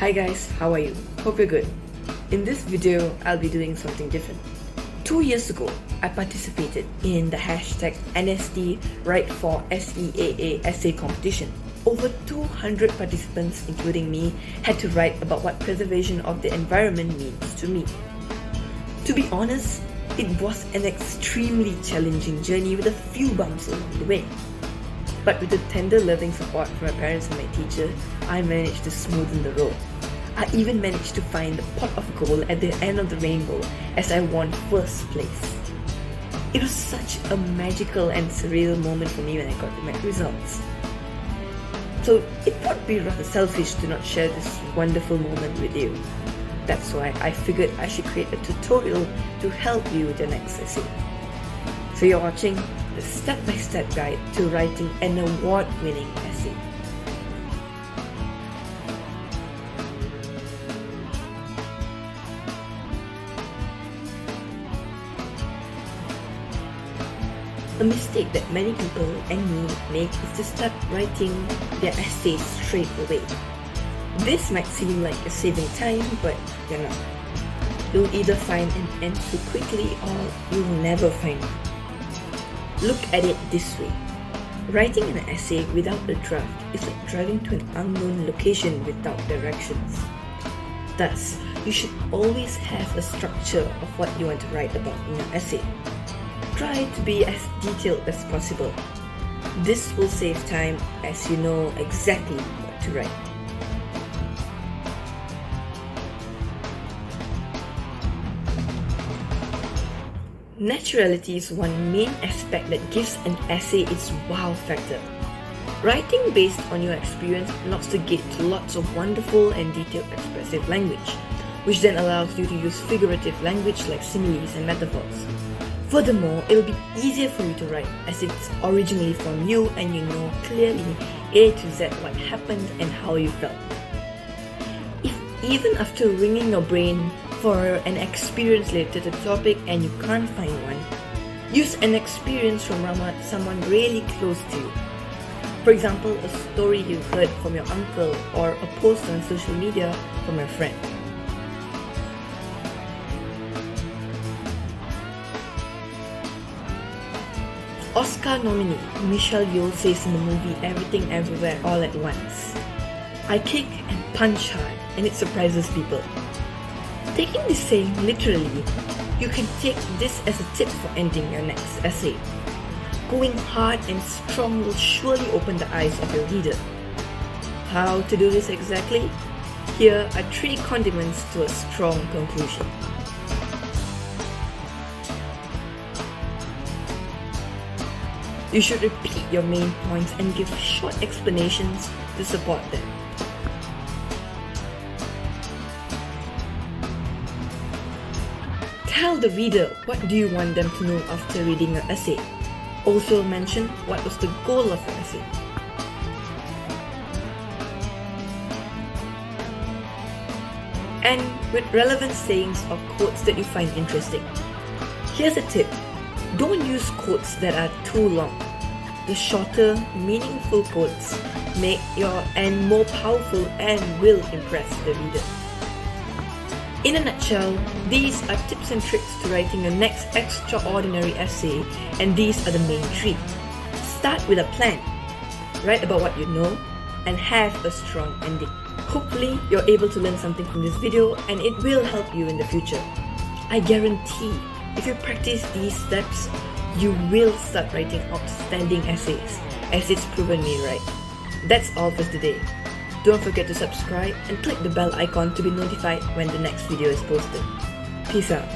Hi guys, how are you? Hope you're good. In this video, I'll be doing something different. 2 years ago, I participated in the hashtag NST Write for SEAA essay competition. Over 200 participants, including me, had to write about what preservation of the environment means to me. To be honest, it was an extremely challenging journey with a few bumps along the way. But with the tender loving support from my parents and my teacher, I managed to smoothen the road. I even managed to find the pot of gold at the end of the rainbow as I won first place. It was such a magical and surreal moment for me when I got my results. So it would be rather selfish to not share this wonderful moment with you. That's why I figured I should create a tutorial to help you with your next essay. So you're watching the step-by-step guide to writing an award-winning essay. A mistake that many people and me make is to start writing their essays straight away. This might seem like a saving time, but you're not. You'll either find an end too quickly or you'll never find one. Look at it this way. Writing an essay without a draft is like driving to an unknown location without directions. Thus, you should always have a structure of what you want to write about in your essay. Try to be as detailed as possible. This will save time as you know exactly what to write. Naturality is one main aspect that gives an essay its wow factor. Writing based on your experience unlocks the gate to lots of wonderful and detailed expressive language, which then allows you to use figurative language like similes and metaphors. Furthermore, it'll be easier for you to write as it's originally from you and you know clearly A to Z what happened and how you felt. If even after wringing your brain for an experience related to the topic and you can't find one, use an experience from someone really close to you. For example, a story you heard from your uncle or a post on social media from a friend. Oscar nominee Michelle Yeoh says in the movie Everything Everywhere All at Once, "I kick and punch hard and it surprises people." Taking this saying literally, you can take this as a tip for ending your next essay. Going hard and strong will surely open the eyes of your reader. How to do this exactly? Here are 3 condiments to a strong conclusion. You should repeat your main points and give short explanations to support them. Tell the reader what do you want them to know after reading your essay. Also mention what was the goal of your essay. And with relevant sayings or quotes that you find interesting. Here's a tip. Don't use quotes that are too long. The shorter, meaningful quotes make your end more powerful and will impress the reader. In a nutshell, these are tips and tricks to writing your next extraordinary essay, and these are the main 3. Start with a plan. Write about what you know and have a strong ending. Hopefully, you're able to learn something from this video and it will help you in the future. I guarantee if you practice these steps, you will start writing outstanding essays, as it's proven me right. That's all for today. Don't forget to subscribe and click the bell icon to be notified when the next video is posted. Peace out.